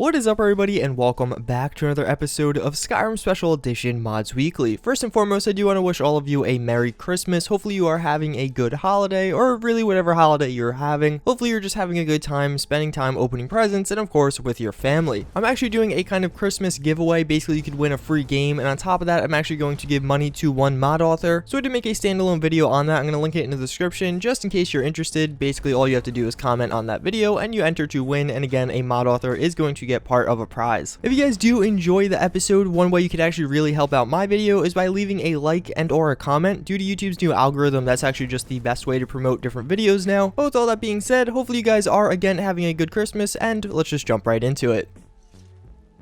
What is up, everybody, and welcome back to another episode of Skyrim Special Edition Mods Weekly. First and foremost, I do want to wish all of you a Merry Christmas. Hopefully you are having a good holiday, or really whatever holiday you're having. Hopefully you're just having a good time, spending time opening presents, and of course with your family. I'm actually doing a kind of Christmas giveaway. Basically, you could win a free game, and on top of that, I'm actually going to give money to one mod author. So I did make a standalone video on that. I'm going to link it in the description just in case you're interested. Basically, all you have to do is comment on that video, and you enter to win, and again, a mod author is going to get part of a prize. If you guys do enjoy the episode, one way you could actually really help out my video is by leaving a like and or a comment. Due to YouTube's new algorithm, that's actually just the best way to promote different videos now. But with all that being said, hopefully you guys are again having a good Christmas, and let's just jump right into it.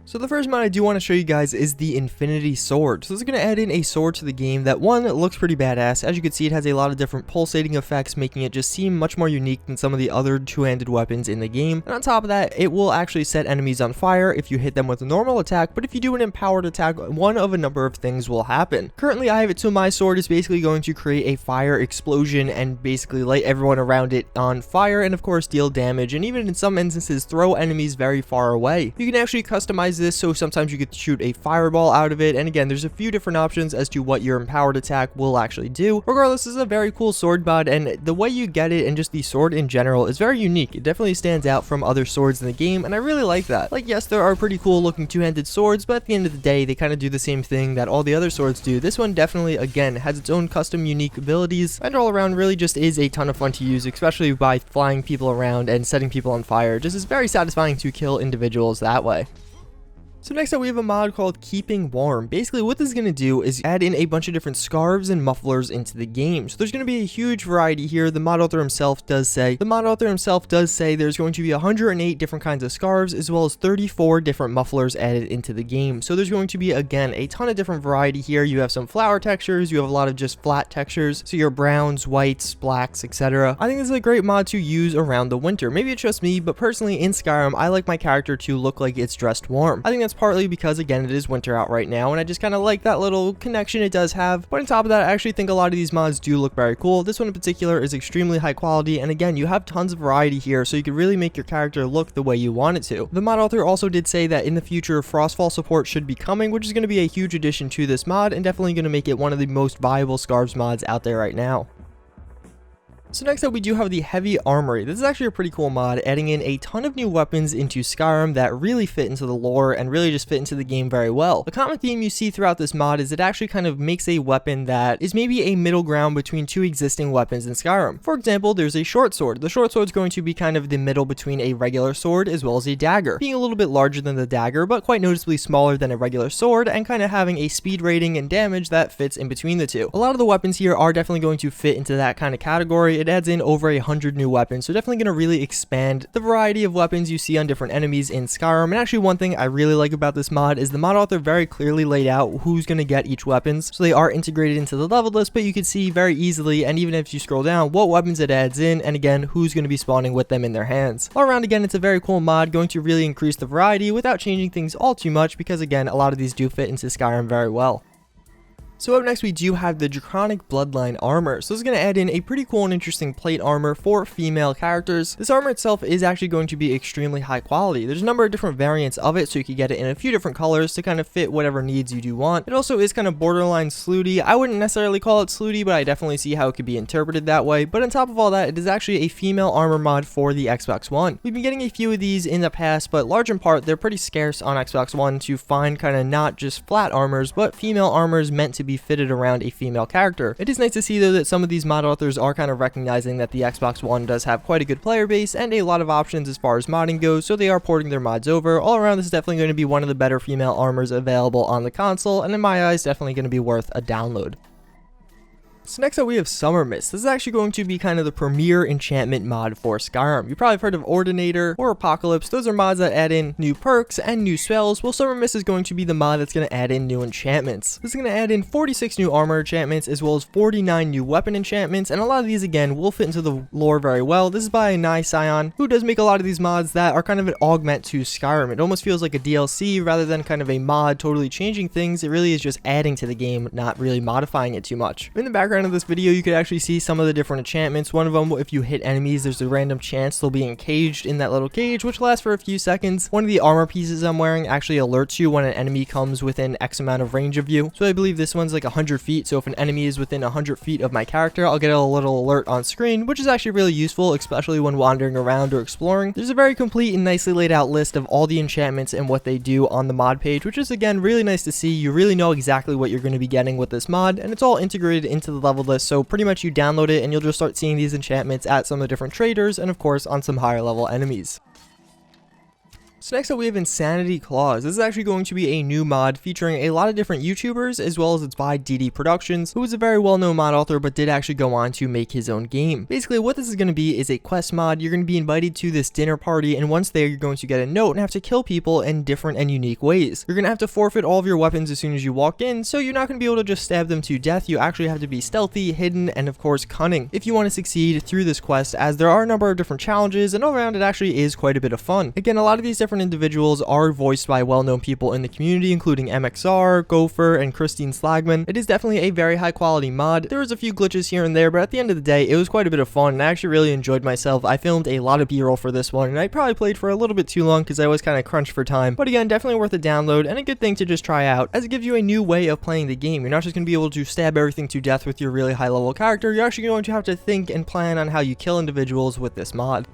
So the first mod I do want to show you guys is the Infinity Sword. So this is going to add in a sword to the game that, one, looks pretty badass. As you can see, it has a lot of different pulsating effects, making it just seem much more unique than some of the other two-handed weapons in the game. And on top of that, it will actually set enemies on fire if you hit them with a normal attack, but if you do an empowered attack, one of a number of things will happen. Currently, I have it so my sword is basically going to create a fire explosion and basically light everyone around it on fire, and of course deal damage, and even in some instances throw enemies very far away. You can actually customize this, so sometimes you could shoot a fireball out of it, and again, there's a few different options as to what your empowered attack will actually do. Regardless, this is a very cool sword mod, and the way you get it and just the sword in general is very unique. It definitely stands out from other swords in the game, and I really like that. Like, yes, there are pretty cool looking two-handed swords, but at the end of the day, they kind of do the same thing that all the other swords do. This one definitely, again, has its own custom unique abilities, and all around really just is a ton of fun to use, especially by flying people around and setting people on fire. Just is very satisfying to kill individuals that way. So next up, we have a mod called Keeping Warm. Basically, what this is going to do is add in a bunch of different scarves and mufflers into the game. So there's going to be a huge variety here. The mod author himself does say there's going to be 108 different kinds of scarves, as well as 34 different mufflers added into the game. So there's going to be, again, a ton of different variety here. You have some flower textures, you have a lot of just flat textures, so your browns, whites, blacks, etc. I think this is a great mod to use around the winter. Maybe it's just me, but personally in Skyrim, I like my character to look like it's dressed warm. I think that's partly because, again, it is winter out right now, and I just kind of like that little connection it does have. But on top of that, I actually think a lot of these mods do look very cool. This one in particular is extremely high quality, and again, you have tons of variety here, so you can really make your character look the way you want it to. The mod author also did say that in the future, Frostfall support should be coming, which is going to be a huge addition to this mod, and definitely going to make it one of the most viable scarves mods out there right now. So next up, we do have the Heavy Armory. This is actually a pretty cool mod, adding in a ton of new weapons into Skyrim that really fit into the lore and really just fit into the game very well. The common theme you see throughout this mod is it actually kind of makes a weapon that is maybe a middle ground between two existing weapons in Skyrim. For example, there's a short sword. The short sword is going to be kind of the middle between a regular sword as well as a dagger, being a little bit larger than the dagger, but quite noticeably smaller than a regular sword, and kind of having a speed rating and damage that fits in between the two. A lot of the weapons here are definitely going to fit into that kind of category. It adds in over 100 new weapons, so definitely going to really expand the variety of weapons you see on different enemies in Skyrim. And actually, one thing I really like about this mod is the mod author very clearly laid out who's going to get each weapons, so they are integrated into the level list, but you can see very easily, and even if you scroll down, what weapons it adds in, and again, who's going to be spawning with them in their hands. All around, again, it's a very cool mod, going to really increase the variety without changing things all too much, because again, a lot of these do fit into Skyrim very well. So up next, we do have the Draconic Bloodline armor. So this is going to add in a pretty cool and interesting plate armor for female characters. This armor itself is actually going to be extremely high quality. There's a number of different variants of it, so you can get it in a few different colors to kind of fit whatever needs you do want. It also is kind of borderline slooty. I wouldn't necessarily call it slooty, but I definitely see how it could be interpreted that way. But on top of all that, it is actually a female armor mod for the Xbox One. We've been getting a few of these in the past, but large in part, they're pretty scarce on Xbox One to find kind of not just flat armors, but female armors meant to be fitted around a female character. It is nice to see though that some of these mod authors are kind of recognizing that the Xbox One does have quite a good player base and a lot of options as far as modding goes, so they are porting their mods over. All around, this is definitely going to be one of the better female armors available on the console, and in my eyes, definitely going to be worth a download. So next up, we have Summermyst. This is actually going to be kind of the premier enchantment mod for Skyrim. You probably have heard of Ordinator or Apocalypse. Those are mods that add in new perks and new spells. Well, Summermyst is going to be the mod that's going to add in new enchantments. This is going to add in 46 new armor enchantments as well as 49 new weapon enchantments, and a lot of these, again, will fit into the lore very well. This is by Scion, who does make a lot of these mods that are kind of an augment to Skyrim. It almost feels like a DLC rather than kind of a mod totally changing things. It really is just adding to the game, not really modifying it too much. In the background, background of this video, you could actually see some of the different enchantments. One of them, if you hit enemies, there's a random chance they'll be encaged in that little cage, which lasts for a few seconds. One of the armor pieces I'm wearing actually alerts you when an enemy comes within X amount of range of you. So I believe this one's like 100 feet. So if an enemy is within 100 feet of my character, I'll get a little alert on screen, which is actually really useful, especially when wandering around or exploring. There's a very complete and nicely laid out list of all the enchantments and what they do on the mod page, which is again really nice to see. You really know exactly what you're going to be getting with this mod, and it's all integrated into the level list. So pretty much you download it and you'll just start seeing these enchantments at some of the different traders and of course on some higher level enemies. So next up we have Insanity Claws. This is actually going to be a new mod featuring a lot of different YouTubers, as well as it's by DD Productions, who is a very well-known mod author but did actually go on to make his own game. Basically what this is going to be is a quest mod. You're going to be invited to this dinner party, and once there you're going to get a note and have to kill people in different and unique ways. You're going to have to forfeit all of your weapons as soon as you walk in, so you're not going to be able to just stab them to death. You actually have to be stealthy, hidden, and of course cunning if you want to succeed through this quest, as there are a number of different challenges, and all around it actually is quite a bit of fun. Again, a lot of these different individuals are voiced by well-known people in the community, including MXR, Gopher, and Christine Slagman. It is definitely a very high quality mod. There was a few glitches here and there, but at the end of the day, it was quite a bit of fun, and I actually really enjoyed myself. I filmed a lot of B-roll for this one, and I probably played for a little bit too long because I was kind of crunched for time. But again, definitely worth a download and a good thing to just try out, as it gives you a new way of playing the game. You're not just going to be able to stab everything to death with your really high level character. You're actually going to have to think and plan on how you kill individuals with this mod.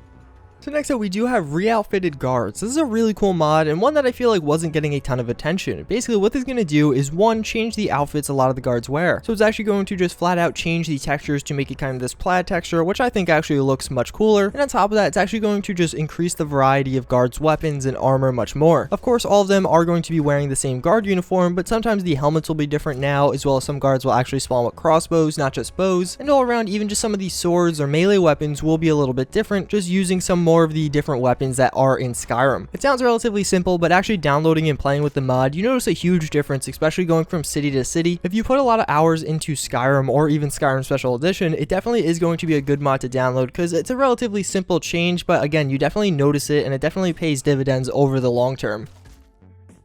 So next up we do have Reoutfitted Guards. This is a really cool mod, and one that I feel like wasn't getting a ton of attention. Basically what this is going to do is, one, change the outfits a lot of the guards wear. So it's actually going to just flat out change the textures to make it kind of this plaid texture, which I think actually looks much cooler. And on top of that, it's actually going to just increase the variety of guards' weapons and armor much more. Of course, all of them are going to be wearing the same guard uniform, but sometimes the helmets will be different now, as well as some guards will actually spawn with crossbows, not just bows. And all around, even just some of these swords or melee weapons will be a little bit different, just using some more of the different weapons that are in Skyrim. It sounds relatively simple, but actually downloading and playing with the mod, you notice a huge difference, especially going from city to city. If you put a lot of hours into Skyrim or even Skyrim Special Edition, it definitely is going to be a good mod to download because it's a relatively simple change, but again, you definitely notice it and it definitely pays dividends over the long term.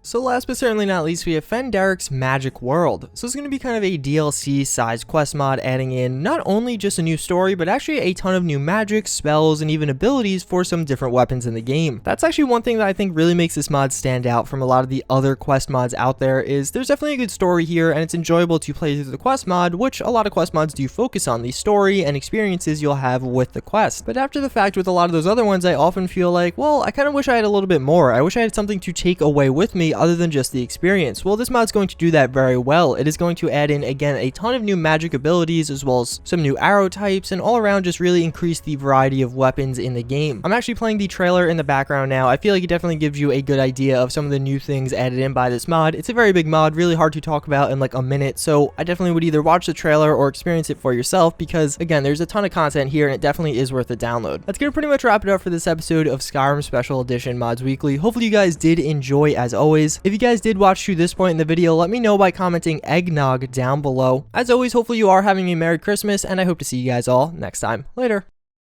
So last but certainly not least, we have Phenderix Magic World. So it's going to be kind of a DLC sized quest mod, adding in not only just a new story, but actually a ton of new magics, spells, and even abilities for some different weapons in the game. That's actually one thing that I think really makes this mod stand out from a lot of the other quest mods out there, is there's definitely a good story here, and it's enjoyable to play through the quest mod, which a lot of quest mods do focus on the story and experiences you'll have with the quest. But after the fact, with a lot of those other ones, I often feel like, well, I kind of wish I had a little bit more. I wish I had something to take away with me other than just the experience. Well, this mod's going to do that very well. It is going to add in, again, a ton of new magic abilities, as well as some new arrow types, and all around just really increase the variety of weapons in the game. I'm actually playing the trailer in the background now. I feel like it definitely gives you a good idea of some of the new things added in by this mod. It's a very big mod, really hard to talk about in like a minute, so I definitely would either watch the trailer or experience it for yourself, because again, there's a ton of content here and it definitely is worth a download. That's gonna pretty much wrap it up for this episode of Skyrim Special Edition Mods Weekly. Hopefully you guys did enjoy as always. If you guys did watch to this point in the video, let me know by commenting eggnog down below. As always, hopefully you are having a Merry Christmas, and I hope to see you guys all next time. Later.